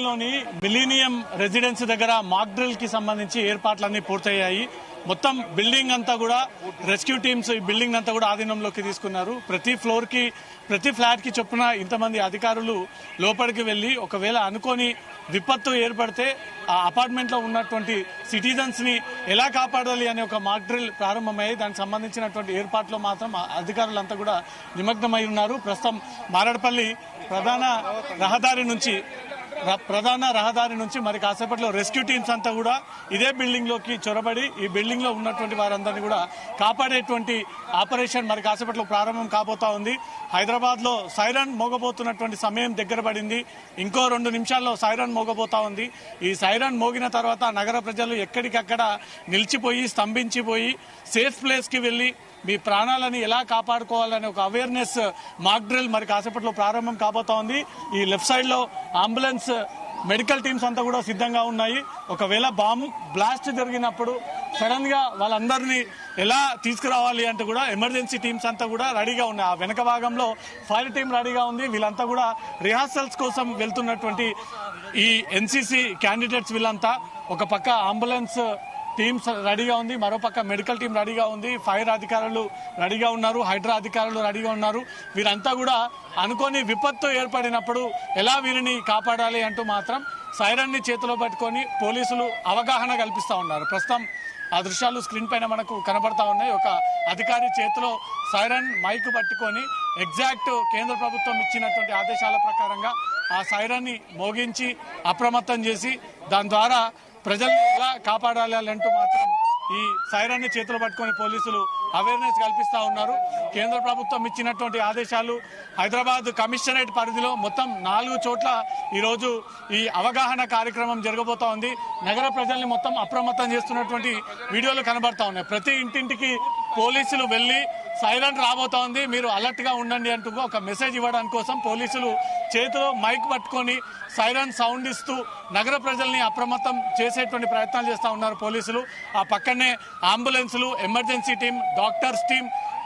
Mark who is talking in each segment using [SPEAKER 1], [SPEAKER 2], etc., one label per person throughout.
[SPEAKER 1] తాడేపల్లిలోని millennium residency దగ్గర mock drill కి సంబంధించి ఏర్పాట్లన్నీ పూర్తయ్యాయి. మొత్తం బిల్డింగ్ అంతా కూడా రెస్క్యూ టీమ్స్ ఈ బిల్డింగ్ అంతా కూడా ఆధీనంలోకి తీసుకున్నారు. ప్రతి ఫ్లాట్ కి చొప్పున ఇంతమంది అధికారులు లోపలికి వెళ్లి ఒకవేళ అనుకోని విపత్తు ఏర్పడితే ఆ అపార్ట్మెంట్ లో ఉన్నటువంటి సిటిజన్స్ ని ఎలా కాపాడాలి అనే ఒక మాక్ డ్రిల్ ప్రారంభమయ్యాయి. దానికి సంబంధించినటువంటి ఏర్పాట్లో మాత్రం అధికారులంతా కూడా నిమగ్నమై ఉన్నారు. ప్రస్తుతం మారేడుపల్లి ప్రధాన రహదారి నుంచి మరి కాసేపట్లో రెస్క్యూ టీమ్స్ అంతా కూడా ఇదే బిల్డింగ్ లోకి చొరబడి ఈ బిల్డింగ్ లో ఉన్నటువంటి వారందరినీ కూడా కాపాడేటువంటి ఆపరేషన్ మరి కాసేపట్లో ప్రారంభం కాబోతా ఉంది. హైదరాబాద్ లో సైరన్ మోగబోతున్నటువంటి సమయం దగ్గర పడింది. ఇంకో 2 నిమిషాల్లో సైరన్ మోగబోతా ఉంది. ఈ సైరన్ మోగిన తర్వాత నగర ప్రజలు ఎక్కడికక్కడ నిలిచిపోయి స్తంభించిపోయి సేఫ్ ప్లేస్ కి వెళ్లి మీ ప్రాణాలని ఎలా కాపాడుకోవాలనే ఒక అవేర్నెస్ మాక్ డ్రిల్ మరి కాసేపట్లో ప్రారంభం కాబోతా ఉంది. ఈ లెఫ్ట్ సైడ్ లో అంబులెన్స్ మెడికల్ టీమ్స్ అంతా కూడా సిద్ధంగా ఉన్నాయి. ఒకవేళ బాంబ్ బ్లాస్ట్ జరిగినప్పుడు సడన్ గా వాళ్ళందరినీ ఎలా తీసుకురావాలి అంటే కూడా ఎమర్జెన్సీ టీమ్స్ అంతా కూడా రెడీగా ఉన్నాయి. ఆ వెనక భాగంలో ఫైర్ టీం రెడీగా ఉంది. వీళ్ళంతా కూడా రిహార్సల్స్ కోసం వెళ్తున్నటువంటి ఈ ఎన్సీసీ క్యాండిడేట్స్ వీళ్ళంతా ఒక పక్క అంబులెన్స్ టీమ్స్ రెడీగా ఉంది, మరోపక్క మెడికల్ టీం రెడీగా ఉంది, ఫైర్ అధికారులు రెడీగా ఉన్నారు, హైడ్రా అధికారులు రెడీగా ఉన్నారు. వీరంతా కూడా అనుకోని విపత్తు ఏర్పడినప్పుడు ఎలా వీరిని కాపాడాలి అంటూ మాత్రం సైరన్ ని చేతిలో పట్టుకొని పోలీసులు అవగాహన కల్పిస్తా ఉన్నారు. ప్రస్తుతం ఆ దృశ్యాలు స్క్రీన్ పైన మనకు కనబడతా ఉన్నాయి. ఒక అధికారి చేతిలో సైరన్ మైక్ పట్టుకొని ఎగ్జాక్ట్ కేంద్ర ప్రభుత్వం ఇచ్చినటువంటి ఆదేశాల ప్రకారంగా ఆ సైరన్ ని మోగించి అప్రమత్తం చేసి దాని ద్వారా ప్రజల్ని ఎలా కాపాడాలి అంటూ మాత్రం ఈ సైరన్ ని చేతులు పట్టుకొని పోలీసులు అవేర్నెస్ కల్పిస్తా ఉన్నారు. కేంద్ర ప్రభుత్వం ఇచ్చినటువంటి ఆదేశాలు హైదరాబాద్ కమిషనరేట్ పరిధిలో మొత్తం 4 చోట్ల ఈరోజు ఈ అవగాహన కార్యక్రమం జరగబోతా ఉంది. నగర ప్రజల్ని మొత్తం అప్రమత్తం చేస్తున్నటువంటి వీడియోలు కనబడతా ఉన్నాయి. ప్రతి ఇంటింటికి పోలీసులు వెళ్లి సైరన్ రాబోతా ఉంది, మీరు అలర్ట్ గా ఉండండి అంటూ ఒక మెసేజ్ ఇవ్వడానికి కోసం పోలీసులు చేతిలో మైక్ పట్టుకొని సైరన్ సౌండ్ ఇస్తూ నగర ప్రజల్ని అప్రమత్తం చేసేటువంటి ప్రయత్నాలు చేస్తా ఉన్నారు పోలీసులు. ఆ పక్కనే అంబులెన్సులు, emergency team, doctors team,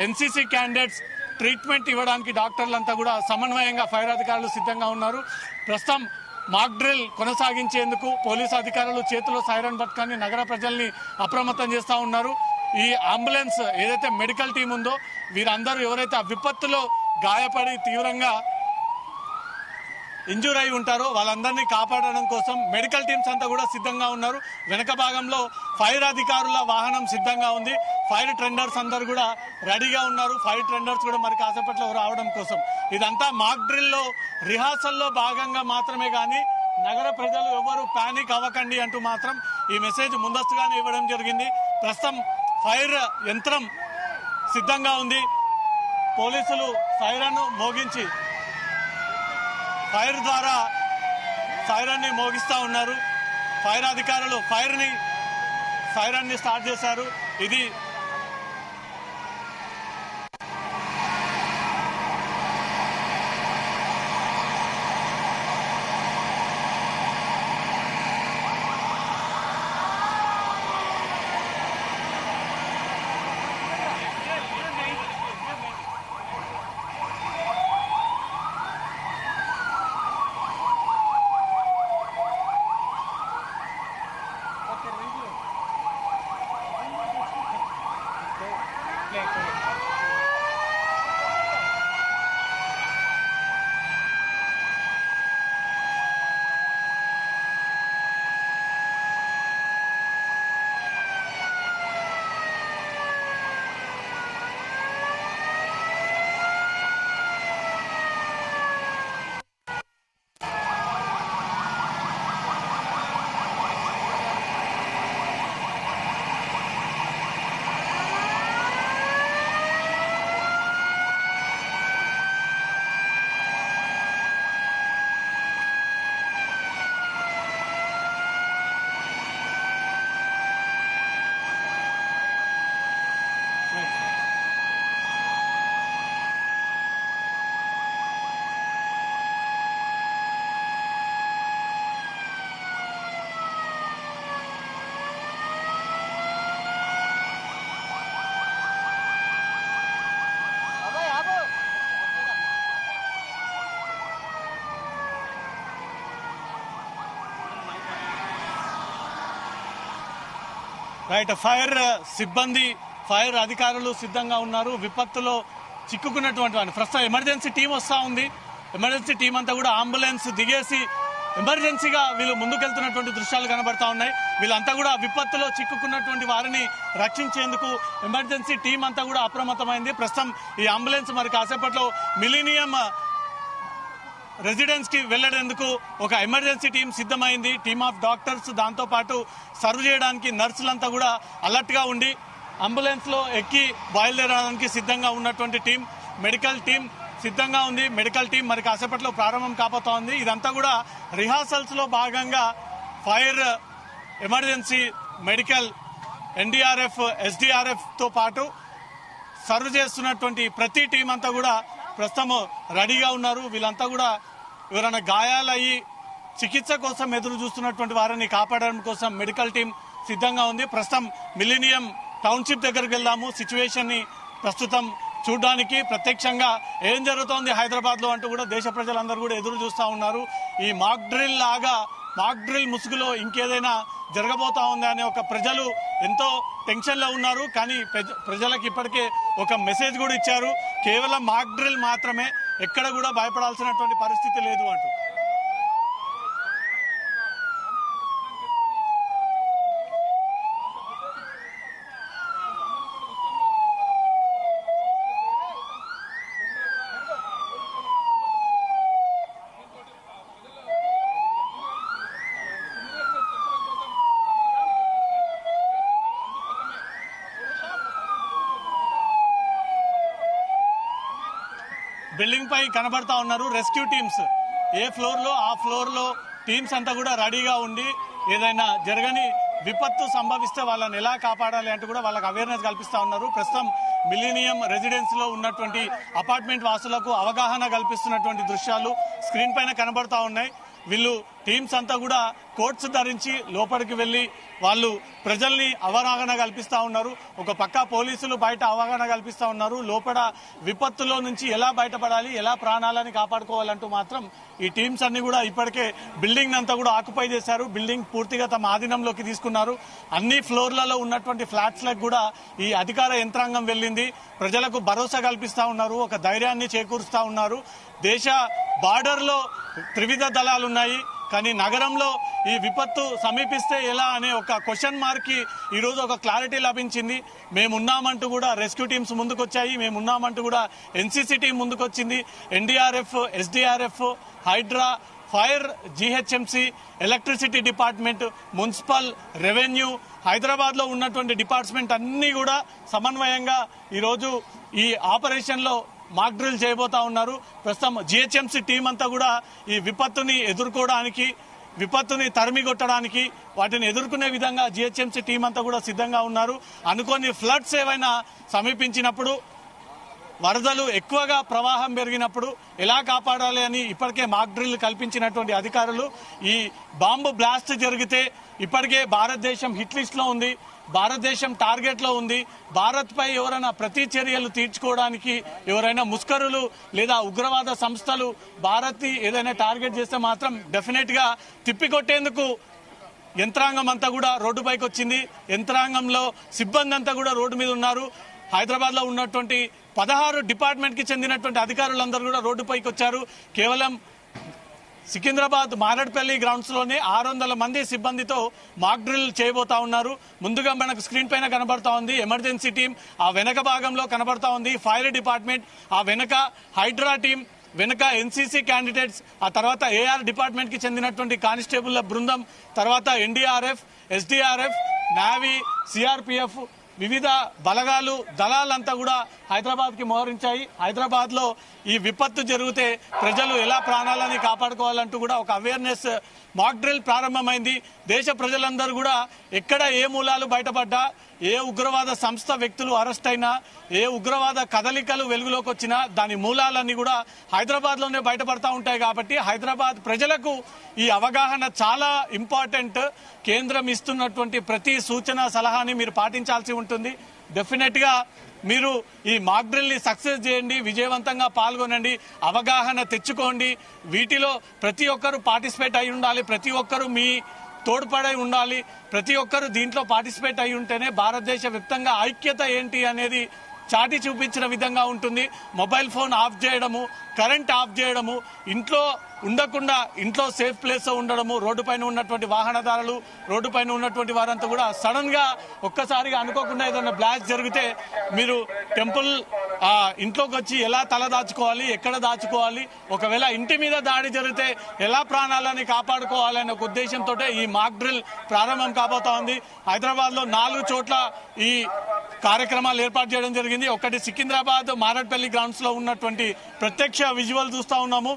[SPEAKER 1] NCC candidates, treatment ఇవ్వడానికి డాక్టర్లంతా కూడా సమన్వయంగా ఫైర్ అధికారులు సిద్ధంగా ఉన్నారు. ప్రస్తుతం మాక్ డ్రిల్ కొనసాగించేందుకు పోలీసు అధికారులు చేతిలో సైరన్ పట్టుకొని నగర ప్రజల్ని అప్రమత్తం చేస్తా ఉన్నారు. ఈ అంబులెన్స్ ఏదైతే మెడికల్ టీం ఉందో వీరందరూ ఎవరైతే ఆ విపత్తులో గాయపడి తీవ్రంగా ఇంజూర్ అయి ఉంటారో వాళ్ళందరినీ కాపాడడం కోసం మెడికల్ టీమ్స్ అంతా కూడా సిద్ధంగా ఉన్నారు. వెనక భాగంలో ఫైర్ అధికారుల వాహనం సిద్ధంగా ఉంది. ఫైర్ టెండర్స్ అందరూ కూడా రెడీగా ఉన్నారు. ఫైర్ టెండర్స్ కూడా మరి కాసేపట్లో రావడం కోసం ఇదంతా మాక్ డ్రిల్లో రిహార్సల్లో భాగంగా మాత్రమే కానీ నగర ప్రజలు ఎవరు పానిక్ అవ్వకండి అంటూ మాత్రం ఈ మెసేజ్ ముందస్తుగానే ఇవ్వడం జరిగింది. ప్రస్తుతం ఫైర్ యంత్రం సిద్ధంగా ఉంది. పోలీసులు సైరన్ మోగించి ఫైర్ ద్వారా సైరన్ ని మోగిస్తా ఉన్నారు. ఫైర్ అధికారులు సైరన్ ని స్టార్ట్ చేశారు. ఇది రైట్. ఫైర్ సిబ్బంది, ఫైర్ అధికారులు సిద్ధంగా ఉన్నారు. విపత్తులో చిక్కుకున్నటువంటి వాడిని ప్రస్తుతం ఎమర్జెన్సీ టీం వస్తూ ఉంది. ఎమర్జెన్సీ టీం అంతా కూడా అంబులెన్స్ దిగేసి ఎమర్జెన్సీగా వీళ్ళు ముందుకెళ్తున్నటువంటి దృశ్యాలు కనబడతా ఉన్నాయి. వీళ్ళంతా కూడా విపత్తులో చిక్కుకున్నటువంటి వారిని రక్షించేందుకు ఎమర్జెన్సీ టీం అంతా కూడా అప్రమత్తమైంది. ప్రస్తుతం ఈ అంబులెన్స్ మరి కాసేపట్లో మిలీనియం రెసిడెన్స్ కి వెళ్లేందుకు ఒక ఎమర్జెన్సీ టీం సిద్ధమైంది. టీమ్ ఆఫ్ డాక్టర్స్, దాంతో పాటు సర్వ్ చేయడానికి నర్సులంతా కూడా అలర్ట్ గా ఉండి అంబులెన్స్ లో ఎక్కి బయలుదేరడానికి సిద్ధంగా ఉన్నటువంటి టీం, మెడికల్ టీం సిద్ధంగా ఉంది. మెడికల్ టీం మరి కాసేపట్లో ప్రారంభం కాబోతా ఉంది. ఇదంతా కూడా రిహార్సల్స్ లో భాగంగా fire, emergency, medical, NDRF, SDRF తో పాటు సర్వ్ చేస్తున్నటువంటి ప్రతి టీం అంతా కూడా ప్రస్తుతం రెడీగా ఉన్నారు. వీళ్ళంతా కూడా ఎవరైనా గాయాలయ్యి చికిత్స కోసం ఎదురు చూస్తున్నటువంటి వారిని కాపాడడం కోసం మెడికల్ టీం సిద్ధంగా ఉంది. ప్రస్తుతం మిలీనియం టౌన్షిప్ దగ్గరికి వెళ్దాము. సిచ్యువేషన్ ని ప్రస్తుతం చూడడానికి ప్రత్యక్షంగా ఏం జరుగుతోంది హైదరాబాద్ లో అంటూ కూడా దేశ ప్రజలందరూ కూడా ఎదురు చూస్తూ ఉన్నారు. ఈ మాక్ డ్రిల్ ముసుగులో ఇంకేదైనా జరగబోతా ఉంది అనే ఒక ప్రజలు ఎంతో టెన్షన్ లో ఉన్నారు. కానీ ప్రజలకు ఇప్పటికే ఒక మెసేజ్ కూడా ఇచ్చారు, కేవలం మాక్ డ్రిల్ మాత్రమే, ఎక్కడ కూడా భయపడాల్సినటువంటి పరిస్థితి లేదు అంటూ. బిల్డింగ్ పై కనబడతా ఉన్నారు రెస్క్యూ టీమ్స్. ఏ ఫ్లోర్ లో ఆ ఫ్లోర్ లో టీమ్స్ అంతా కూడా రెడీగా ఉండి ఏదైనా జరగని విపత్తు సంభవిస్తే వాళ్ళని ఎలా కాపాడాలి అంటూ కూడా వాళ్ళకి అవేర్నెస్ కల్పిస్తా ఉన్నారు. ప్రస్తుతం మిలీనియం రెసిడెన్స్ లో ఉన్నటువంటి అపార్ట్మెంట్ వాసులకు అవగాహన కల్పిస్తున్నటువంటి దృశ్యాలు స్క్రీన్ పైన కనబడతా ఉన్నాయి. వీళ్ళు టీమ్స్ అంతా కూడా కోట్స్ ధరించి లోపలికి వెళ్లి వాళ్ళు ప్రజల్ని అవగాహన కల్పిస్తా ఉన్నారు. ఒక పక్క పోలీసులు బయట అవగాహన కల్పిస్తా ఉన్నారు. లోపల విపత్తులో నుంచి ఎలా బయటపడాలి, ఎలా ప్రాణాలని కాపాడుకోవాలంటూ మాత్రం ఈ టీమ్స్ అన్ని కూడా ఇప్పటికే బిల్డింగ్ అంతా కూడా ఆక్యుపై చేశారు. బిల్డింగ్ పూర్తిగా తమ ఆధీనంలోకి తీసుకున్నారు. అన్ని ఫ్లోర్లలో ఉన్నటువంటి ఫ్లాట్స్ లకు కూడా ఈ అధికార యంత్రాంగం వెళ్ళింది. ప్రజలకు భరోసా కల్పిస్తా ఉన్నారు, ఒక ధైర్యాన్ని చేకూరుస్తా ఉన్నారు. దేశ బార్డర్ లో త్రివిధ దళాలు ఉన్నాయి, కానీ నగరంలో ఈ విపత్తు సమీపిస్తే ఎలా అనే ఒక క్వశ్చన్ మార్క్ కి ఈ రోజు ఒక క్లారిటీ లభించింది. మేమున్నామంటూ కూడా రెస్క్యూ టీమ్స్ ముందుకొచ్చాయి, మేమున్నామంటూ కూడా ఎన్సీసీ టీం ముందుకొచ్చింది. NDRF, SDRF, HYDRAA, fire, GHMC, electricity department, municipal, revenue, Hyderabad లో ఉన్నటువంటి డిపార్ట్మెంట్ అన్ని కూడా సమన్వయంగా ఈరోజు ఈ ఆపరేషన్ లో మాక్ డ్రిల్ చేయబోతా ఉన్నారు. ప్రస్తుతం జీహెచ్ఎంసీ టీం అంతా కూడా ఈ విపత్తుని ఎదుర్కోవడానికి, విపత్తుని తరిమికొట్టడానికి, వాటిని ఎదుర్కొనే విధంగా జీహెచ్ఎంసీ టీం అంతా కూడా సిద్ధంగా ఉన్నారు. అనుకోని ఫ్లడ్స్ ఏవైనా సమీపించినప్పుడు, వరదలు ఎక్కువగా ప్రవాహం పెరిగినప్పుడు ఎలా కాపాడాలి అని ఇప్పటికే మాక్ డ్రిల్ కల్పించినటువంటి అధికారులు. ఈ బాంబు బ్లాస్ట్ జరిగితే ఇప్పటికే భారతదేశం హిట్ లిస్ట్ లో ఉంది, భారతదేశం టార్గెట్ లో ఉంది. భారత్ పై ఎవరైనా ప్రతి చర్యలు తీర్చుకోవడానికి ఎవరైనా ముస్కరులు లేదా ఉగ్రవాద సంస్థలు భారత్ ని ఏదైనా టార్గెట్ చేస్తే మాత్రం డెఫినెట్ గా తిప్పికొట్టేందుకు యంత్రాంగం అంతా కూడా రోడ్డుపైకి వచ్చింది. యంత్రాంగంలో సిబ్బంది అంతా కూడా రోడ్డు మీద ఉన్నారు. హైదరాబాద్ లో ఉన్నటువంటి 16 డిపార్ట్మెంట్ కి చెందినటువంటి అధికారులందరూ కూడా రోడ్డుపైకి వచ్చారు. కేవలం సికింద్రాబాద్ మారడ్పల్లి గ్రౌండ్స్ లోనే 600 మంది సిబ్బందితో మాక్ డ్రిల్ చేయబోతా ఉన్నారు. ముందుగా మనకు స్క్రీన్ పైన కనబడతా ఉంది ఎమర్జెన్సీ టీం, ఆ వెనక భాగంలో కనబడతా ఉంది ఫైర్ డిపార్ట్మెంట్, ఆ వెనక హైడ్రా టీం, వెనక ఎన్సీసీ క్యాండిడేట్స్, ఆ తర్వాత ఏఆర్ డిపార్ట్మెంట్ కి చెందినటువంటి కానిస్టేబుల్ బృందం, తర్వాత ఎన్డీఆర్ఎఫ్, ఎస్డీఆర్ఎఫ్, నావీ, సిఆర్పిఎఫ్, వివిధ బలగాలు, దళాలంతా కూడా హైదరాబాద్ కి మోహరించాయి. హైదరాబాద్ లో ఈ విపత్తు జరిగితే ప్రజలు ఎలా ప్రాణాలని కాపాడుకోవాలంటూ కూడా ఒక అవేర్నెస్ మాక్ డ్రిల్ ప్రారంభమైంది. దేశ ప్రజలందరూ కూడా ఎక్కడ ఏ మూలాలు బయటపడ్డా, ఏ ఉగ్రవాద సంస్థ వ్యక్తులు అరెస్ట్ అయినా, ఏ ఉగ్రవాద కదలికలు వెలుగులోకి వచ్చినా దాని మూలాలన్నీ కూడా హైదరాబాద్ లోనే బయటపడతా ఉంటాయి. కాబట్టి హైదరాబాద్ ప్రజలకు ఈ అవగాహన చాలా ఇంపార్టెంట్. కేంద్రం ఇస్తున్నటువంటి ప్రతి సూచన, సలహాని మీరు పాటించాల్సి ఉంటుంది. డెఫినెట్ గా మీరు ఈ మాక్ డ్రిల్ ని సక్సెస్ చేయండి, విజయవంతంగా పాల్గొనండి, అవగాహన తెచ్చుకోండి. వీటిలో ప్రతి ఒక్కరు పార్టిసిపేట్ అయి ఉండాలి. ప్రతి ఒక్కరు మీ తోడ్పడై ఉండాలి. ప్రతి ఒక్కరు దీంట్లో పార్టిసిపేట్ అయి ఉంటేనే భారతదేశ వ్యాప్తంగా ఐక్యత ఏంటి అనేది చాటి చూపించిన విధంగా ఉంటుంది. మొబైల్ ఫోన్ ఆఫ్ చేయడము, కరెంట్ ఆఫ్ చేయడము, ఇంట్లో ఉండకుండా ఇంట్లో సేఫ్ ప్లేస్ ఉండడము, రోడ్డు పైన ఉన్నటువంటి వాహనదారులు, రోడ్డు పైన ఉన్నటువంటి వారంతా కూడా సడన్ గా ఒక్కసారిగా అనుకోకుండా ఏదైనా బ్లాస్ట్ జరిగితే మీరు టెంపుల్ ఇంట్లోకి వచ్చి ఎలా తల దాచుకోవాలి, ఎక్కడ దాచుకోవాలి, ఒకవేళ ఇంటి మీద దాడి జరిగితే ఎలా ప్రాణాలని కాపాడుకోవాలి అనే ఒక ఉద్దేశంతో ఈ మాక్ డ్రిల్ ప్రారంభం కాబోతా ఉంది. హైదరాబాద్ లో 4 చోట్ల ఈ కార్యక్రమాలు ఏర్పాటు చేయడం జరిగింది. ఒకటి సికింద్రాబాద్ మారట్పల్లి గ్రౌండ్స్ లో ఉన్నటువంటి ప్రత్యక్ష విజువల్ చూస్తా ఉన్నాము.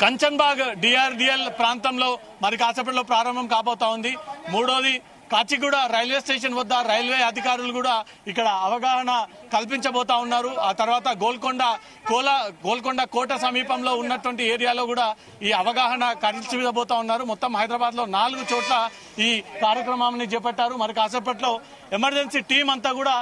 [SPEAKER 1] కంచన్బాగ్ డిఆర్డిఎల్ ప్రాంతంలో మరి కాసేపట్లో ప్రారంభం కాబోతా ఉంది. మూడోది కాచిగూడ రైల్వే స్టేషన్ వద్ద రైల్వే అధికారులు కూడా ఇక్కడ అవగాహన కల్పించబోతా ఉన్నారు. ఆ తర్వాత గోల్కొండ కోట సమీపంలో ఉన్నటువంటి ఏరియాలో కూడా ఈ అవగాహన కల్పించబోతా ఉన్నారు. మొత్తం హైదరాబాద్ లో 4 చోట్ల ఈ కార్యక్రమాన్ని చేపట్టారు. మరి కాసేపట్లో ఎమర్జెన్సీ టీం అంతా కూడా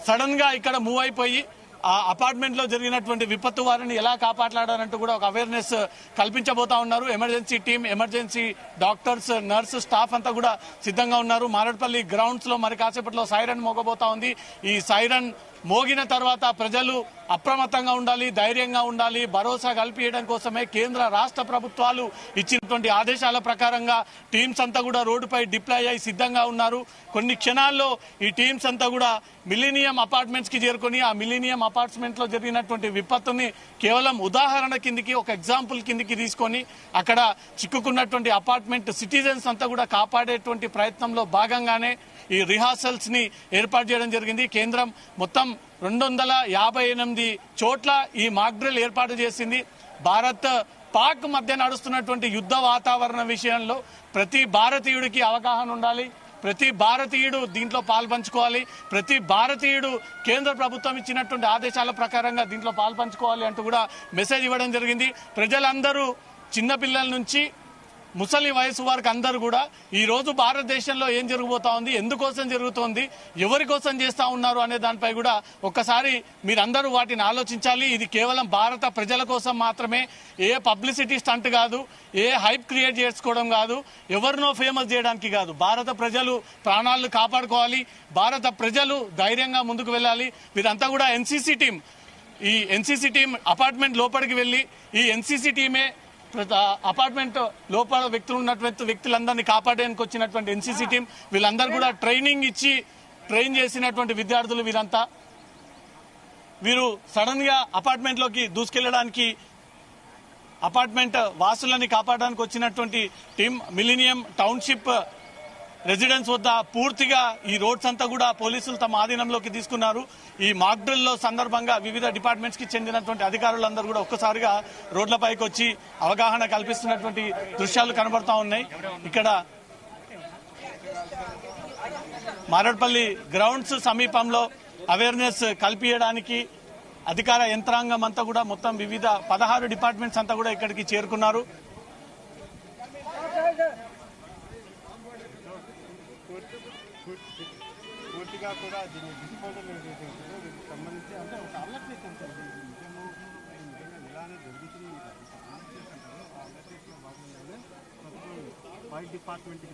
[SPEAKER 1] సడన్ గా ఇక్కడ మూవ్ అయిపోయి ఆ అపార్ట్మెంట్ లో జరిగినటువంటి విపత్తు వారిని ఎలా కాపాడాలంటూ కూడా ఒక అవేర్నెస్ కల్పించబోతా ఉన్నారు. Emergency team, emergency doctors, nurse staff అంతా కూడా సిద్ధంగా ఉన్నారు. మారట్పల్లి గ్రౌండ్స్ లో మరి కాసేపట్లో సైరన్ మోగబోతా ఉంది. ఈ సైరన్ మోగిన తర్వాత ప్రజలు అప్రమత్తంగా ఉండాలి, ధైర్యంగా ఉండాలి. భరోసా కల్పించడం కోసమే కేంద్ర రాష్ట్ర ప్రభుత్వాలు ఇచ్చినటువంటి ఆదేశాల ప్రకారంగా టీమ్స్ అంతా కూడా రోడ్డుపై డిప్లాయ్ అయి సిద్ధంగా ఉన్నారు. కొన్ని క్షణాల్లో ఈ టీమ్స్ అంతా కూడా మిలీనియం అపార్ట్మెంట్స్ కి చేరుకొని ఆ మిలీనియం అపార్ట్మెంట్ లో జరిగినటువంటి విపత్తుని కేవలం ఉదాహరణ కిందికి, ఒక ఎగ్జాంపుల్ కిందికి తీసుకొని అక్కడ చిక్కుకున్నటువంటి అపార్ట్మెంట్ సిటిజన్స్ అంతా కూడా కాపాడేటువంటి ప్రయత్నంలో భాగంగానే ఈ రిహార్సల్స్ ని ఏర్పాటు చేయడం జరిగింది. కేంద్రం మొత్తం 258 చోట్ల ఈ మాక్ డ్రిల్ ఏర్పాటు చేసింది. భారత్ పాక్ మధ్య నడుస్తున్నటువంటి యుద్ధ వాతావరణ విషయంలో ప్రతి భారతీయుడికి అవగాహన ఉండాలి. ప్రతి భారతీయుడు దీంట్లో పాల్పంచుకోవాలి. ప్రతి భారతీయుడు కేంద్ర ప్రభుత్వం ఇచ్చినటువంటి ఆదేశాల ప్రకారంగా దీంట్లో పాల్పంచుకోవాలి అంటూ కూడా మెసేజ్ ఇవ్వడం జరిగింది. ప్రజలందరూ చిన్నపిల్లల నుంచి ముసలి వయసు వారికి అందరూ కూడా ఈ రోజు భారతదేశంలో ఏం జరగబోతా ఉంది, ఎందుకోసం జరుగుతోంది, ఎవరి కోసం చేస్తా ఉన్నారు అనే దానిపై కూడా ఒక్కసారి మీరందరూ వాటిని ఆలోచించాలి. ఇది కేవలం భారత ప్రజల కోసం మాత్రమే, ఏ పబ్లిసిటీ స్టంట్ కాదు, ఏ హైప్ క్రియేట్ చేసుకోవడం కాదు, ఎవరినో ఫేమస్ చేయడానికి కాదు. భారత ప్రజలు ప్రాణాలను కాపాడుకోవాలి, భారత ప్రజలు ధైర్యంగా ముందుకు వెళ్ళాలి. వీరంతా కూడా ఎన్సీసీ టీం, ఈ ఎన్సీసీ టీం అపార్ట్మెంట్ లోపలికి వెళ్ళి ఈ ఎన్సీసీ టీమే అపార్ట్మెంట్ లోపల ఉన్నటువంటి వ్యక్తులందరినీ కాపాడడానికి వచ్చినటువంటి ఎన్సీసీ టీం, వీళ్ళందరూ కూడా ట్రైన్ చేసినటువంటి విద్యార్థులు. వీరు సడన్ గా అపార్ట్మెంట్ లోకి దూసుకెళ్లడానికి, అపార్ట్మెంట్ వాసులని కాపాడడానికి వచ్చినటువంటి టీం మిలీనియం టౌన్షిప్ రెసిడెన్స్ వద్ద పూర్తిగా ఈ రోడ్స్ అంతా కూడా పోలీసులు తమ ఆధీనంలోకి తీసుకున్నారు. ఈ మాక్ డ్రిల్ లో సందర్భంగా వివిధ డిపార్ట్మెంట్స్ కి చెందినటువంటి అధికారులందరూ కూడా ఒక్కసారిగా రోడ్లపైకి వచ్చి అవగాహన కల్పిస్తున్నటువంటి దృశ్యాలు కనబడతా ఉన్నాయి. ఇక్కడ మారట్పల్లి గ్రౌండ్స్ సమీపంలో అవేర్నెస్ కల్పించడానికి అధికార యంత్రాంగం అంతా కూడా మొత్తం వివిధ 16 డిపార్ట్మెంట్స్ అంతా కూడా ఇక్కడికి చేరుకున్నారు. పూర్తిగా కూడా దీన్ని డిస్పోజల్ సంబంధించి అంటే ఒక అలర్ట్నెస్ ఉంటుంది. ఇలానే జరుగుతుంది. అలర్ట్నెస్ లో భాగంగానే 5 డిపార్ట్మెంట్